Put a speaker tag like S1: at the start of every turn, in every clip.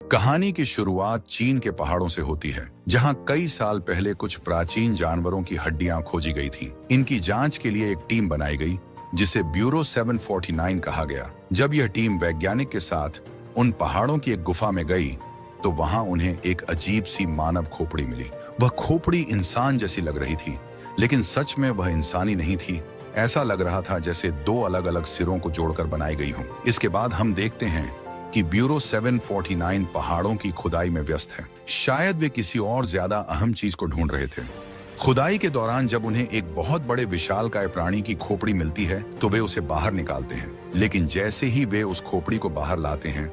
S1: कहानी की शुरुआत चीन के पहाड़ों से होती है, जहां कई साल पहले कुछ प्राचीन जानवरों की हड्डियां खोजी गई थीं। इनकी जांच के लिए एक टीम बनाई गई, जिसे ब्यूरो 749 कहा गया। जब यह टीम वैज्ञानिक के साथ उन पहाड़ों की एक गुफा में गई, तो वहां उन्हें एक अजीब सी मानव खोपड़ी मिली। वह खोपड़ी इंसान जैसी लग रही थी, लेकिन सच में वह इंसानी नहीं थी। ऐसा लग रहा था जैसे दो अलग अलग सिरों को जोड़कर बनाई गई हो। इसके बाद हम देखते हैं कि ब्यूरो 749 पहाड़ों की खुदाई में व्यस्त है। शायद वे किसी और ज्यादा अहम चीज को ढूंढ रहे थे। खुदाई के दौरान जब उन्हें एक बहुत बड़े विशालकाय प्राणी की खोपड़ी मिलती है, तो वे उसे बाहर निकालते हैं। लेकिन जैसे ही वे उस खोपड़ी को बाहर लाते हैं,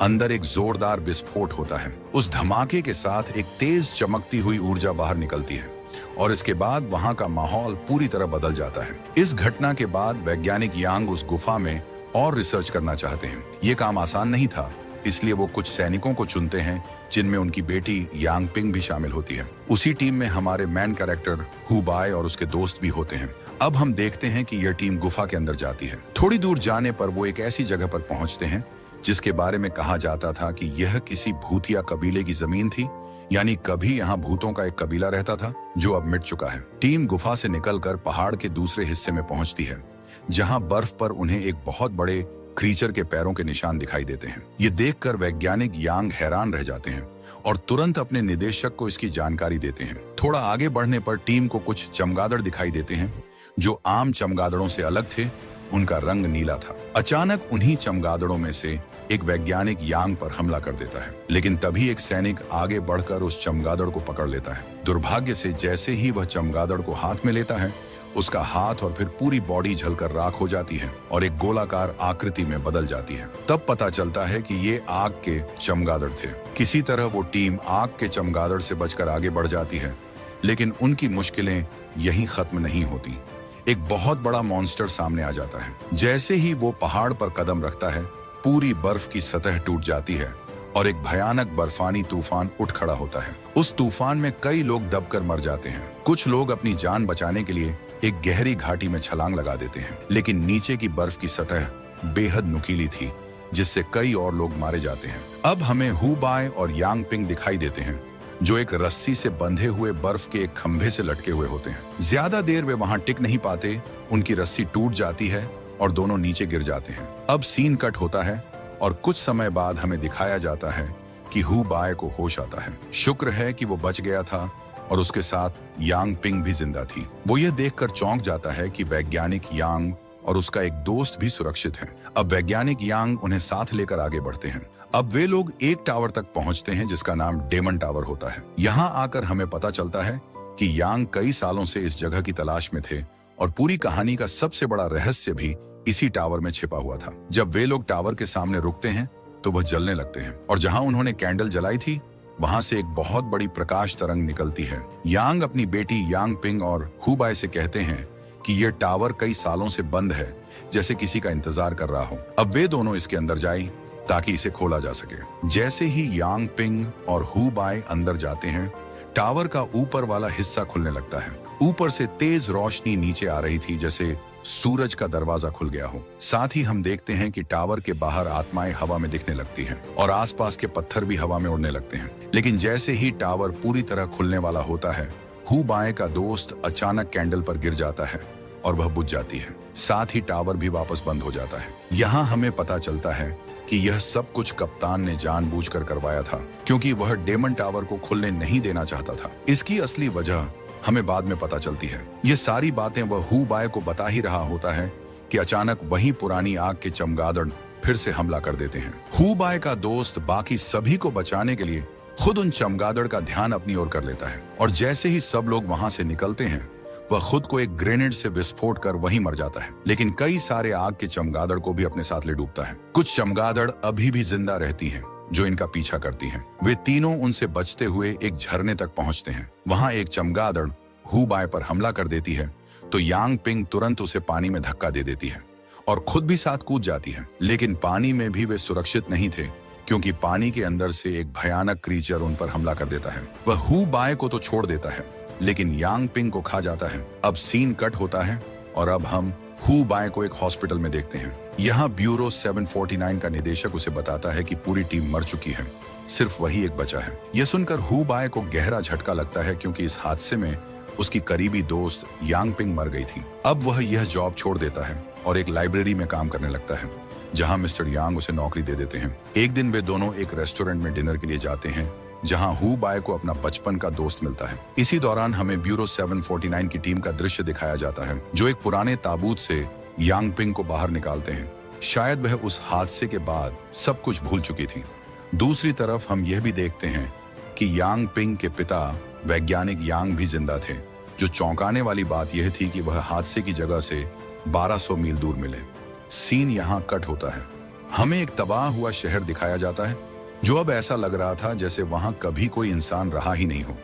S1: अंदर एक जोरदार विस्फोट होता है। उस धमाके के साथ एक तेज चमकती हुई ऊर्जा बाहर निकलती है, और इसके बाद वहां का माहौल पूरी तरह बदल जाता है। इस घटना के बाद वैज्ञानिक यांग उस गुफा में और रिसर्च करना चाहते हैं। ये काम आसान नहीं था, इसलिए वो कुछ सैनिकों को चुनते हैं, जिनमें उनकी बेटी यांग पिंग भी शामिल होती है। उसी टीम में हमारे मेन कैरेक्टर हु बाय और उसके दोस्त भी होते हैं। अब हम देखते हैं कि यह टीम गुफा के अंदर जाती है। थोड़ी दूर जाने पर वो एक ऐसी जगह पर पहुंचते हैं जिसके बारे में कहा जाता था कि यह किसी भूतिया कबीले की जमीन थी, यानी कभी यहाँ भूतों का एक कबीला रहता था जो अब मिट चुका है। टीम गुफा से निकलकर पहाड़ के दूसरे हिस्से में पहुंचती है, जहां बर्फ पर उन्हें एक बहुत बड़े क्रीचर के पैरों के निशान दिखाई देते हैं। ये देखकर वैज्ञानिक यांग हैरान रह जाते हैं और तुरंत अपने निदेशक को इसकी जानकारी देते हैं। थोड़ा आगे बढ़ने पर टीम को कुछ चमगादड़ दिखाई देते हैं, जो आम चमगादड़ों से अलग थे। उनका रंग नीला था। अचानक उन्हीं चमगादड़ों में से एक वैज्ञानिक यांग पर हमला कर देता है, लेकिन तभी एक सैनिक आगे बढ़कर उस चमगादड़ को पकड़ लेता है। दुर्भाग्य से जैसे ही वह चमगादड़ को हाथ में लेता है, उसका हाथ और फिर पूरी बॉडी जलकर राख हो जाती है और एक गोलाकार आकृति में बदल जाती है। तब पता चलता है कि ये आग के चमगादड़ थे। किसी तरह वो टीम आग के चमगादड़ से बचकर आगे बढ़ जाती है, लेकिन उनकी मुश्किलें यहीं खत्म नहीं होती। एक बहुत बड़ा मॉन्स्टर सामने आ जाता है। जैसे ही वो पहाड़ पर कदम रखता है, पूरी बर्फ की सतह टूट जाती है और एक भयानक बर्फानी तूफान उठ खड़ा होता है। उस तूफान में कई लोग दबकर मर जाते हैं। कुछ लोग अपनी जान बचाने के लिए एक गहरी घाटी में छलांग लगा देते हैं, लेकिन नीचे की बर्फ की सतह बेहद नुकीली थी, जिससे कई और लोग मारे जाते हैं। अब हमें हु बाय और यांग पिंग दिखाई देते हैं, जो एक रस्सी से बंधे हुए बर्फ के एक खंभे से लटके हुए होते हैं। ज्यादा देर वे वहां टिक नहीं पाते, उनकी रस्सी टूट जाती है और दोनों नीचे गिर जाते हैं। अब सीन कट होता है और कुछ समय बाद हमें दिखाया जाता है कि हु बाय को होश आता है। शुक्र है कि वो बच गया था और उसके साथ यांग पिंग भी जिंदा थी। वो ये देखकर चौंक जाता है कि वैज्ञानिक यांग और उसका एक दोस्त भी सुरक्षित है। अब वैज्ञानिक यांग उन्हें साथ लेकर आगे बढ़ते हैं। अब वे लोग एक टावर तक पहुंचते हैं, जिसका नाम डेमन टावर होता है। यहाँ आकर हमें पता चलता है कि यांग कई सालों से इस जगह की तलाश में थे और पूरी कहानी का सबसे बड़ा रहस्य भी इसी टावर में छिपा हुआ था। जब वे लोग टावर के सामने रुकते हैं, तो वह जलने लगते हैं और जहां उन्होंने कैंडल जलाई थी, वहां से एक बहुत बड़ी प्रकाश तरंग निकलती है। यांग अपनी बेटी यांग पिंग और हु बाय से कहते हैं कि यह टावर कई सालों से बंद है, जैसे किसी का इंतजार कर रहा हो। अब वे दोनों इसके अंदर जाएं ताकि इसे खोला जा सके। जैसे ही यांग पिंग और हु बाय अंदर जाते हैं, टावर का ऊपर वाला हिस्सा खुलने लगता है। ऊपर से तेज रोशनी नीचे आ रही थी, जैसे सूरज का दरवाजा खुल गया हो। साथ ही हम देखते हैं कि टावर के बाहर आत्माएं हवा में दिखने लगती हैं और आसपास के पत्थर भी हवा में उड़ने लगते हैं। लेकिन जैसे ही टावर पूरी तरह खुलने वाला होता है, हु बाय का दोस्त अचानक कैंडल पर गिर जाता है और वह बुझ जाती है। साथ ही टावर भी वापस बंद हो जाता है। यहाँ हमें पता चलता है कि यह सब कुछ कप्तान ने जानबूझकर करवाया था, क्योंकि वह डेमन टावर को खुलने नहीं देना चाहता था। इसकी असली वजह हमें बाद में पता चलती है। ये सारी बातें वह हु बाय को बता ही रहा होता है कि अचानक वही पुरानी आग के चमगादड़ फिर से हमला कर देते हैं। हु बाय का दोस्त बाकी सभी को बचाने के लिए खुद उन चमगादड़ का ध्यान अपनी ओर कर लेता है, और जैसे ही सब लोग वहां से निकलते हैं, वह खुद को एक ग्रेनेड से विस्फोट कर वहीं मर जाता है। लेकिन कई सारे आग के चमगादड़ को भी अपने साथ ले डूबता है। कुछ चमगादड़ अभी भी जिंदा रहती हैं, जो इनका पीछा करती हैं। वे तीनों उनसे बचते हुए एक झरने तक पहुंचते हैं। वहां एक चमगादड़ हु बाय पर हमला कर देती है, तो यांग पिंग तुरंत उसे पानी में धक्का दे देती है और खुद भी साथ कूद जाती है। लेकिन पानी में भी वे सुरक्षित नहीं थे, क्योंकि पानी के अंदर से एक भयानक क्रीचर उन पर हमला कर देता है। वह हु बाय को तो छोड़ देता है, लेकिन यांग पिंग को खा जाता है। अब सीन कट होता है और अब हम हु बाय को एक हॉस्पिटल में देखते हैं। यहाँ ब्यूरो 749 का निदेशक उसे बताता है कि पूरी टीम मर चुकी है, सिर्फ वही एक बचा है। यह सुनकर हु बाय को गहरा झटका लगता है क्योंकि इस हादसे में उसकी करीबी दोस्त यांग पिंग मर गई थी। अब वह यह जॉब छोड़ देता है और एक लाइब्रेरी में काम करने लगता है, जहां मिस्टर यांग उसे नौकरी दे देते हैं। एक दिन वे दोनों एक रेस्टोरेंट में डिनर के लिए जाते हैं, जहां हु बाय को अपना बचपन का दोस्त मिलता है। इसी दौरान हमें ब्यूरो 749 की टीम का दृश्य दिखाया जाता है, जो एक पुराने ताबूत से यांग पिंग को बाहर निकालते हैं। शायद वह उस हादसे के बाद सब कुछ भूल चुकी थी। दूसरी तरफ हम यह भी देखते हैं कि यांग पिंग के पिता वैज्ञानिक यांग भी जिंदा थे। जो चौंकाने वाली बात यह थी कि वह हादसे की जगह से 1200 मील दूर मिले। सीन यहाँ कट होता है। हमें एक तबाह हुआ शहर दिखाया जाता है, जो अब ऐसा लग रहा था जैसे वहां कभी कोई इंसान रहा ही नहीं हो।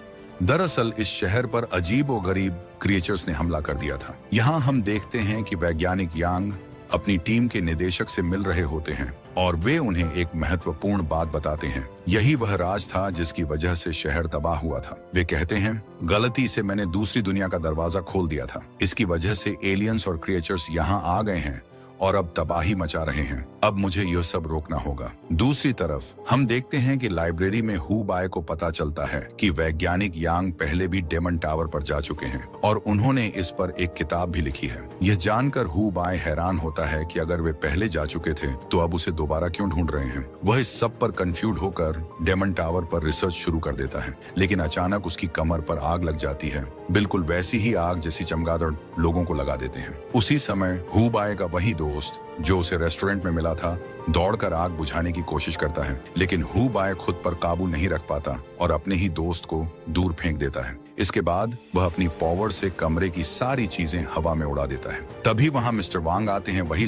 S1: दरअसल इस शहर पर अजीब और गरीब क्रिएचर्स ने हमला कर दिया था। यहाँ हम देखते हैं कि वैज्ञानिक यांग अपनी टीम के निदेशक से मिल रहे होते हैं और वे उन्हें एक महत्वपूर्ण बात बताते हैं। यही वह राज था जिसकी वजह से शहर तबाह हुआ था। वे कहते हैं, गलती से मैंने दूसरी दुनिया का दरवाजा खोल दिया था। इसकी वजह से एलियंस और क्रिएचर्स यहाँ आ गए हैं और अब तबाही मचा रहे हैं। अब मुझे यह सब रोकना होगा। दूसरी तरफ हम देखते हैं कि लाइब्रेरी में हु बाय को पता चलता है कि वैज्ञानिक यांग पहले भी डेमन टावर पर जा चुके हैं और उन्होंने इस पर एक किताब भी लिखी है। यह जानकर हु बाय हैरान होता है कि अगर वे पहले जा चुके थे तो अब उसे दोबारा क्यों ढूंढ रहे हैं। वह इस सब पर कंफ्यूज होकर डेमन टावर पर रिसर्च शुरू कर देता है, लेकिन अचानक उसकी कमर पर आग लग जाती है, बिल्कुल वैसी ही आग जैसी चमगादड़ लोगों को लगा देते हैं। उसी समय हु बाय का वही दोस्त जो उसे रेस्टोरेंट में मिला था दौड़कर आग बुझाने की कोशिश करता है, लेकिन हु बाय खुद पर काबू नहीं रख पाता और अपने ही दोस्त को दूर फेंक देता है। इसके बाद वह अपनी पावर से कमरे की सारी चीजें हवा में उड़ा देता है। तभी वहां मिस्टर वांग आते हैं, वही